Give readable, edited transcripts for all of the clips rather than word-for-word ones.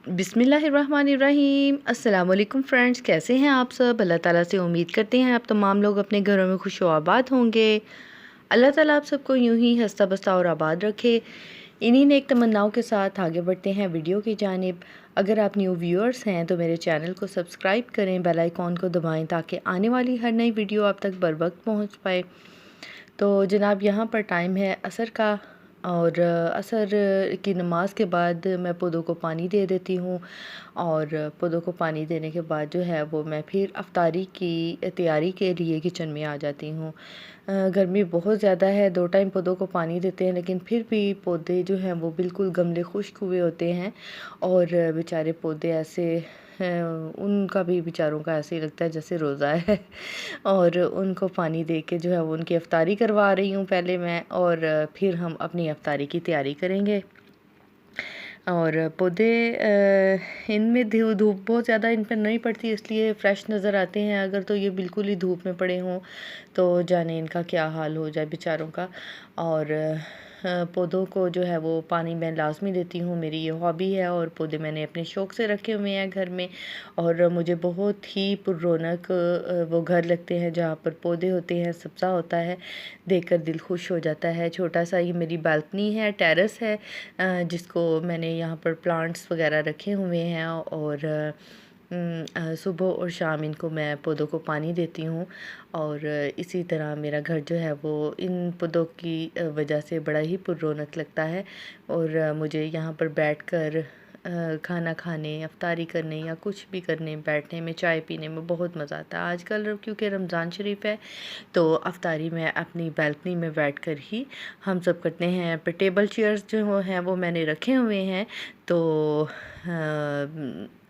बिस्मिल्लाहिर्रहमानिर्रहीम। अस्सलाम वालेकुम फ्रेंड्स, कैसे हैं आप सब। अल्लाह ताला से उम्मीद करते हैं आप तमाम लोग अपने घरों में खुश व आबाद होंगे। अल्लाह ताला आप सबको यूं ही हंसता बसता और आबाद रखे। इन्हीं नेक तमन्नाओं के साथ आगे बढ़ते हैं वीडियो की जानिब। अगर आप न्यू व्यूअर्स हैं तो मेरे चैनल को सब्सक्राइब करें, बेल आइकॉन को दबाएं ताकि आने वाली हर नई वीडियो आप तक बर वक्त पहुँच पाए। तो जनाब यहाँ पर टाइम है असर का, और असर की नमाज के बाद मैं पौधों को पानी दे देती हूँ। और पौधों को पानी देने के बाद जो है वो मैं फिर अफ्तारी की तैयारी के लिए किचन में आ जाती हूँ। गर्मी बहुत ज़्यादा है, 2 टाइम पौधों को पानी देते हैं लेकिन फिर भी पौधे जो हैं वो बिल्कुल गमले खुश्क हुए होते हैं। और बेचारे पौधे ऐसे उनका भी बेचारों का ऐसे ही लगता है जैसे रोज़ा है। और उनको पानी दे के जो है वो उनकी अफ्तारी करवा रही हूँ पहले मैं, और फिर हम अपनी अफ्तारी की तैयारी करेंगे। और पौधे इनमें धूप बहुत ज़्यादा इन पर नहीं पड़ती इसलिए फ़्रेश नज़र आते हैं। अगर तो ये बिल्कुल ही धूप में पड़े हों तो जाने इनका क्या हाल हो जाए बेचारों का। और पौधों को जो है वो पानी मैं लाज़मी देती हूँ, मेरी ये हॉबी है। और पौधे मैंने अपने शौक़ से रखे हुए हैं घर में। और मुझे बहुत ही पुररौनक वो घर लगते हैं जहाँ पर पौधे होते हैं, सब्ज़ा होता है, देखकर दिल खुश हो जाता है। छोटा सा ये मेरी बालकनी है, टेरेस है, जिसको मैंने यहाँ पर प्लांट्स वगैरह रखे हुए हैं। और सुबह और शाम इनको मैं पौधों को पानी देती हूँ। और इसी तरह मेरा घर जो है वो इन पौधों की वजह से बड़ा ही पुररौनक लगता है। और मुझे यहाँ पर बैठकर खाना खाने, अफ्तारी करने या कुछ भी करने, बैठने में, चाय पीने में बहुत मज़ा आता है। आजकल क्योंकि रमज़ान शरीफ है तो अफ्तारी में अपनी बालकनी में बैठकर ही हम सब करते हैं। पर टेबल चेयर्स जो हैं वो मैंने रखे हुए हैं, तो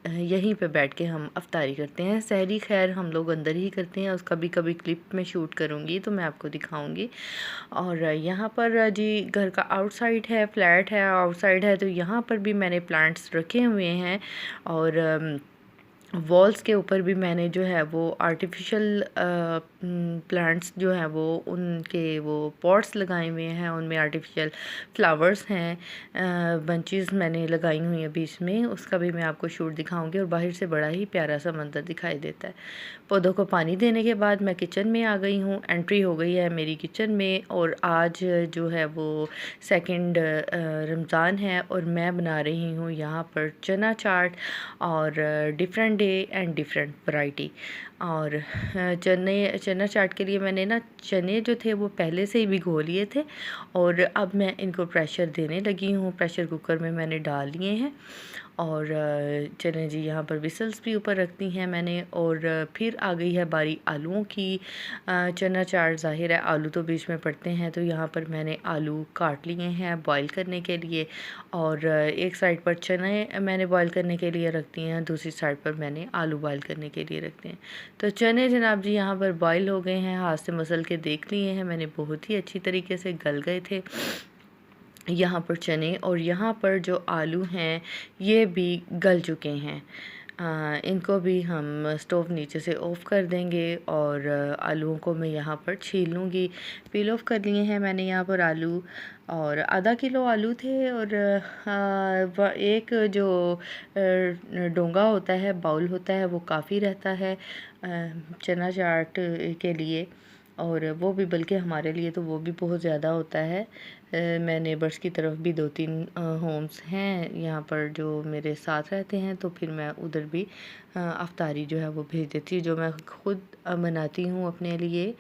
यहीं पे बैठ के हम अफ्तारी करते हैं। सहरी खैर हम लोग अंदर ही करते हैं, उसका भी कभी क्लिप में शूट करूँगी तो मैं आपको दिखाऊँगी। और यहाँ पर जी घर का आउटसाइड है, फ्लैट है, आउटसाइड है, तो यहाँ पर भी मैंने प्लांट्स रखे हुए हैं। और वॉल्स के ऊपर भी मैंने जो है वो आर्टिफिशियल प्लांट्स जो हैं वो उनके वो पॉट्स लगाए हुए हैं, उनमें आर्टिफिशियल फ्लावर्स हैं, बंचेस मैंने लगाई हुई हैं बीच में, उसका भी मैं आपको शूट दिखाऊंगी। और बाहर से बड़ा ही प्यारा सा मंजर दिखाई देता है। पौधों को पानी देने के बाद मैं किचन में आ गई हूँ, एंट्री हो गई है मेरी किचन में। और आज जो है वो सेकंड रमज़ान है और मैं बना रही हूँ यहाँ पर चना चाट और different day and different variety. और चना चाट के लिए मैंने ना चने जो थे वो पहले से ही भिगो लिए थे, और अब मैं इनको प्रेशर देने लगी हूँ। प्रेशर कुकर में मैंने डाल लिए हैं। और चलें जी, यहाँ पर विसल्स भी ऊपर रख दी हैं मैंने। और फिर आ गई है बारी आलूओं की। चना चाट ज़ाहिर है आलू तो बीच में पड़ते हैं, तो यहाँ पर मैंने आलू काट लिए हैं बॉईल करने के लिए। और एक साइड पर चने मैंने बॉईल करने के लिए रख दिए हैं, दूसरी साइड पर मैंने आलू बॉईल करने के लिए रख दिए हैं। तो चने जनाब जी यहाँ पर बॉईल हो गए हैं, हाथ से मसल के देख लिए हैं मैंने, बहुत ही अच्छी तरीके से गल गए थे यहाँ पर चने। और यहाँ पर जो आलू हैं ये भी गल चुके हैं। इनको भी हम स्टोव नीचे से ऑफ़ कर देंगे। और आलूओं को मैं यहाँ पर छील लूँगी। पील ऑफ कर लिए हैं मैंने यहाँ पर आलू, और आधा किलो आलू थे। और एक जो डोंगा होता है, बाउल होता है, वो काफ़ी रहता है चना चाट के लिए। और वो भी बल्कि हमारे लिए तो वो भी बहुत ज़्यादा होता है। मैं नेबर्स की तरफ भी 2-3 होम्स हैं यहाँ पर जो मेरे साथ रहते हैं, तो फिर मैं उधर भी अफ्तारी जो है वो भेज देती हूँ, जो मैं ख़ुद बनाती हूँ अपने लिए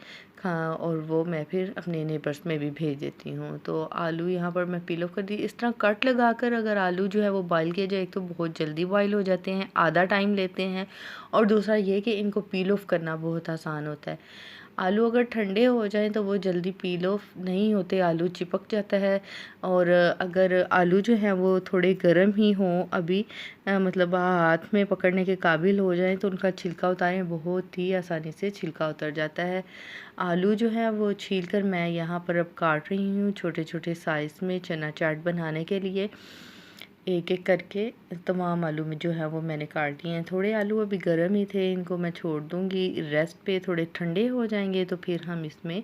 और वो मैं फिर अपने नेबर्स में भी भेज देती हूँ। तो आलू यहाँ पर मैं पील ऑफ कर दी। इस तरह कट लगाकर अगर आलू जो है वो बॉईल किया जाए, एक तो बहुत जल्दी बॉईल हो जाते हैं, आधा टाइम लेते हैं, और दूसरा ये कि इनको पील ऑफ करना बहुत आसान होता है। आलू अगर ठंडे हो जाएं तो वो जल्दी पील ऑफ नहीं होते, आलू चिपक जाता है। और अगर आलू जो हैं वो थोड़े गर्म ही हों अभी, मतलब हाथ में पकड़ने के काबिल हो जाएं, तो उनका छिलका उतारें, बहुत ही आसानी से छिलका उतर जाता है। आलू जो है वो छील कर मैं यहाँ पर अब काट रही हूँ छोटे छोटे साइज़ में चना चाट बनाने के लिए। एक एक करके तमाम आलू में जो है वो मैंने काट दिए हैं। थोड़े आलू अभी गर्म ही थे, इनको मैं छोड़ दूँगी रेस्ट पे, थोड़े ठंडे हो जाएंगे तो फिर हम इसमें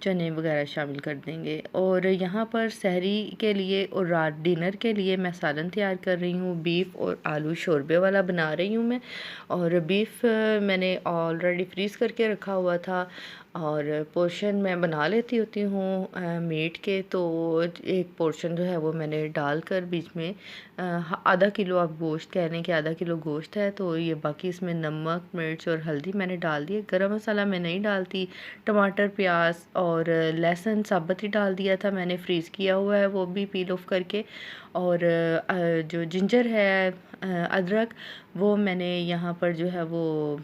चने वगैरह शामिल कर देंगे। और यहाँ पर सहरी के लिए और रात डिनर के लिए मैं सालन तैयार कर रही हूँ। बीफ और आलू शोरबे वाला बना रही हूँ मैं। और बीफ मैंने ऑलरेडी फ्रीज़ करके रखा हुआ था, और पोर्शन मैं बना लेती होती हूँ मीट के। तो एक पोर्शन जो है वो मैंने डालकर बीच में आधा किलो, आप गोश्त कह लें कि आधा किलो गोश्त है, तो ये बाकी इसमें नमक मिर्च और हल्दी मैंने डाल दी। गरम मसाला मैं नहीं डालती। टमाटर प्याज और लहसुन साबुत ही डाल दिया था मैंने, फ्रीज़ किया हुआ है वो भी पील ऑफ करके। और जो जिंजर है अदरक, वो मैंने यहाँ पर जो है वो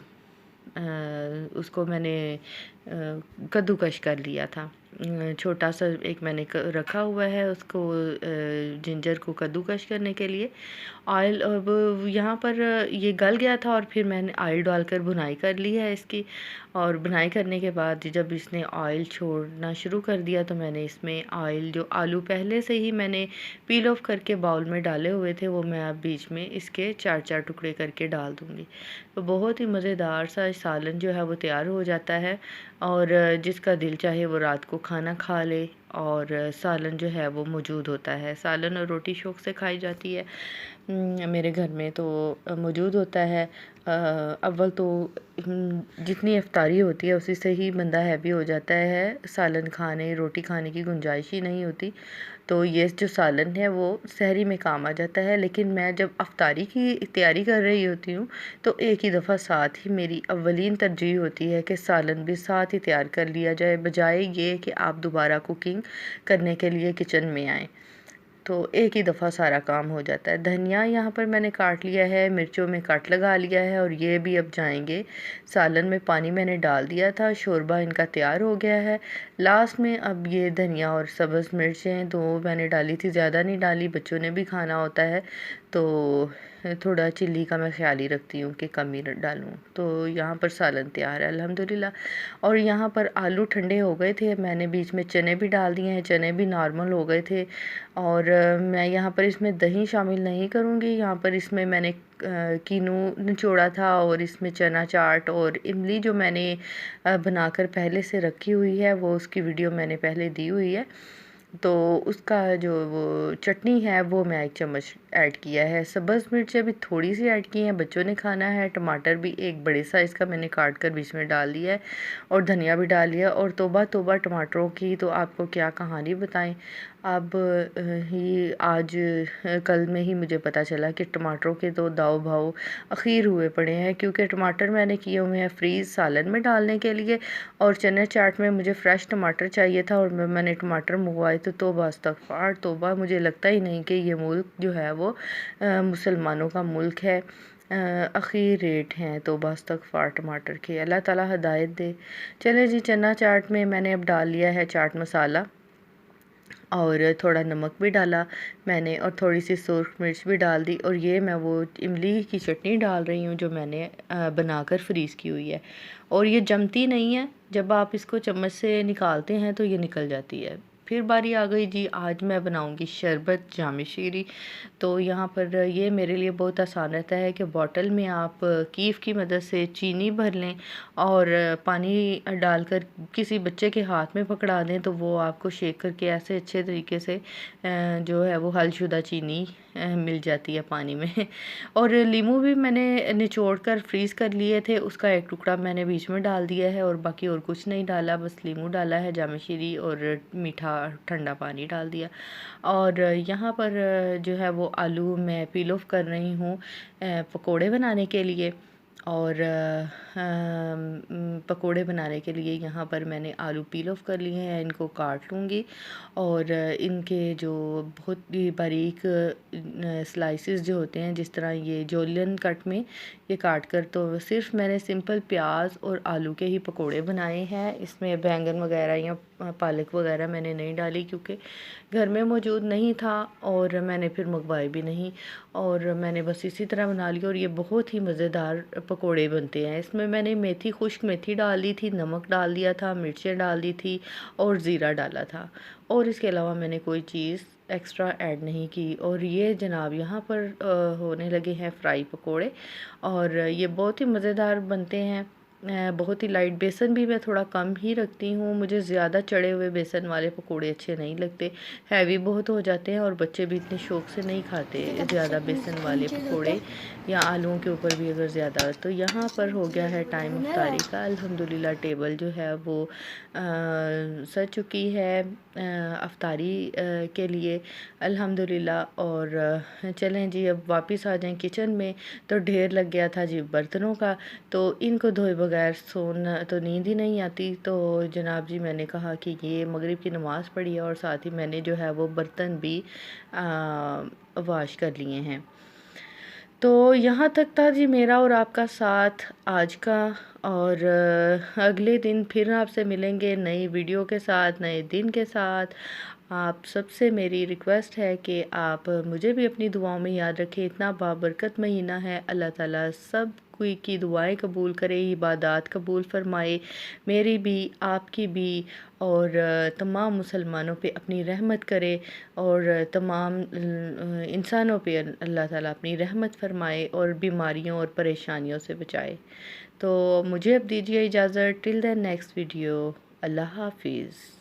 उसको मैंने कद्दूकश कर लिया था। छोटा सा एक मैंने रखा हुआ है उसको, जिंजर को कद्दूकश करने के लिए। ऑयल अब यहाँ पर ये गल गया था और फिर मैंने ऑयल डालकर भुनाई कर ली है इसकी। और भुनाई करने के बाद जब इसने ऑयल छोड़ना शुरू कर दिया तो मैंने इसमें ऑयल, जो आलू पहले से ही मैंने पील ऑफ करके बाउल में डाले हुए थे, वो मैं अब बीच में इसके 4-4 टुकड़े करके डाल दूँगी। तो बहुत ही मज़ेदार सा सालन जो है वो तैयार हो जाता है। और जिसका दिल चाहे वो रात को खाना खा ले, और सालन जो है वो मौजूद होता है। सालन और रोटी शौक़ से खाई जाती है मेरे घर में, तो मौजूद होता है। अव्वल तो जितनी इफ्तारी होती है उसी से ही बंदा हैवी हो जाता है, सालन खाने रोटी खाने की गुंजाइश ही नहीं होती। तो ये जो सालन है वो सहरी में काम आ जाता है। लेकिन मैं जब अफ्तारी की तैयारी कर रही होती हूँ तो एक ही दफ़ा साथ ही मेरी अव्वलीन तरजीह होती है कि सालन भी साथ ही तैयार कर लिया जाए, बजाय ये कि आप दोबारा कुकिंग करने के लिए किचन में आएँ। तो एक ही दफ़ा सारा काम हो जाता है। धनिया यहाँ पर मैंने काट लिया है, मिर्चों में कट लगा लिया है, और ये भी अब जाएंगे सालन में। पानी मैंने डाल दिया था, शोरबा इनका तैयार हो गया है। लास्ट में अब ये धनिया और सब्ज़ मिर्चें 2 मैंने डाली थी, ज़्यादा नहीं डाली, बच्चों ने भी खाना होता है तो थोड़ा चिल्ली का मैं ख्याल ही रखती हूँ कि कम ही डालूँ। तो यहाँ पर सालन तैयार है अल्हम्दुलिल्लाह। और यहाँ पर आलू ठंडे हो गए थे, मैंने बीच में चने भी डाल दिए हैं, चने भी नॉर्मल हो गए थे। और मैं यहाँ पर इसमें दही शामिल नहीं करूँगी। यहाँ पर इसमें मैंने कीनू निचोड़ा था, और इसमें चना चाट और इमली जो मैंने बनाकर पहले से रखी हुई है, वो उसकी वीडियो मैंने पहले दी हुई है। तो उसका जो वो चटनी है वो मैं 1 चम्मच ऐड किया है। सब्ज़ मिर्चें भी थोड़ी सी ऐड की हैं, बच्चों ने खाना है। टमाटर भी एक बड़े साइज़ का मैंने काट कर बीच में डाल दिया है, और धनिया भी डाल दिया। और तौबा तौबा टमाटरों की तो आपको क्या कहानी बताएं। अब ही आज कल में ही मुझे पता चला कि टमाटरों के तो दाव भाव अखीर हुए पड़े हैं, क्योंकि टमाटर मैंने किए हुए हैं फ्रीज़ सालन में डालने के लिए, और चने चाट में मुझे फ़्रेश टमाटर चाहिए था, और मैंने टमाटर मंगवाए तो तौबा इस्तग़फ़ार तौबा। मुझे लगता ही नहीं कि ये मुल्क जो है वो मुसलमानों का मुल्क है। अखीर रेट हैं तौबा इस्तग़फ़ार टमाटर के, अल्लाह ताला हिदायत दे। चले जी, चना चाट में मैंने अब डाल लिया है चाट मसाला, और थोड़ा नमक भी डाला मैंने, और थोड़ी सी सुर्ख मिर्च भी डाल दी। और ये मैं वो इमली की चटनी डाल रही हूँ जो मैंने बनाकर फ्रीज़ की हुई है। और ये जमती नहीं है, जब आप इसको चम्मच से निकालते हैं तो ये निकल जाती है। फिर बारी आ गई जी, आज मैं बनाऊंगी शरबत जाम शीरी। तो यहाँ पर ये मेरे लिए बहुत आसान रहता है कि बॉटल में आप कीफ़ की मदद से चीनी भर लें, और पानी डालकर किसी बच्चे के हाथ में पकड़ा दें, तो वो आपको शेक करके ऐसे अच्छे तरीके से जो है वो हलशुदा चीनी मिल जाती है पानी में। और लीमू भी मैंने निचोड़ कर फ्रीज़ कर लिए थे, उसका एक टुकड़ा मैंने बीच में डाल दिया है, और बाकी और कुछ नहीं डाला, बस लीमू डाला है जाम शीरी, और मीठा ठंडा पानी डाल दिया। और यहाँ पर जो है वो आलू मैं पील ऑफ कर रही हूँ पकोड़े बनाने के लिए। और पकोड़े बनाने के लिए यहाँ पर मैंने आलू पील ऑफ कर लिए हैं, इनको काट लूँगी। और इनके जो बहुत ही बारीक स्लाइसेस जो होते हैं, जिस तरह ये जूलियन कट में ये काट कर, तो सिर्फ मैंने सिंपल प्याज और आलू के ही पकोड़े बनाए हैं। इसमें बैंगन वगैरह या पालक वगैरह मैंने नहीं डाली, क्योंकि घर में मौजूद नहीं था, और मैंने फिर मंगवाए भी नहीं, और मैंने बस इसी तरह बना लिया। और ये बहुत ही मज़ेदार पकोड़े बनते हैं। इसमें मैंने मेथी, खुश्क मेथी डाल दी थी, नमक डाल दिया था, मिर्चें डाल दी थी, और ज़ीरा डाला था, और इसके अलावा मैंने कोई चीज़ एक्स्ट्रा ऐड नहीं की। और ये जनाब यहाँ पर होने लगे हैं फ्राई पकोड़े, और ये बहुत ही मज़ेदार बनते हैं। बहुत ही लाइट। बेसन भी मैं थोड़ा कम ही रखती हूँ, मुझे ज़्यादा चढ़े हुए बेसन वाले पकोड़े अच्छे नहीं लगते, हैवी बहुत हो जाते हैं और बच्चे भी इतने शौक़ से नहीं खाते ज़्यादा बेसन वाले पकोड़े, या आलूओं के ऊपर भी अगर ज़्यादा। तो यहाँ पर हो गया है टाइम इफ्तारी का। अल्हम्दुलिल्लाह टेबल जो है वो सज चुकी है इफ्तारी के लिए अल्हम्दुलिल्लाह। और चलें जी अब वापस आ जाएं किचन में। तो ढेर लग गया था जी बर्तनों का, तो इनको धोए बगैर सोना तो नींद ही नहीं आती। तो जनाब जी मैंने कहा कि ये मगरिब की नमाज़ पढ़ी है और साथ ही मैंने जो है वो बर्तन भी वॉश कर लिए हैं। तो यहाँ तक था जी मेरा और आपका साथ आज का। और अगले दिन फिर आपसे मिलेंगे नई वीडियो के साथ, नए दिन के साथ। आप सबसे मेरी रिक्वेस्ट है कि आप मुझे भी अपनी दुआओं में याद रखें। इतना बाबरकत महीना है, अल्लाह ताला सब कोई की दुआएं कबूल करे, इबादत कबूल फरमाए, मेरी भी आपकी भी, और तमाम मुसलमानों पे अपनी रहमत करे, और तमाम इंसानों पे अल्लाह ताला अपनी रहमत फरमाए और बीमारियों और परेशानियों से बचाए। तो मुझे अब दीजिए इजाज़त। टिल द नेक्स्ट वीडियो, अल्लाह हाफिज़।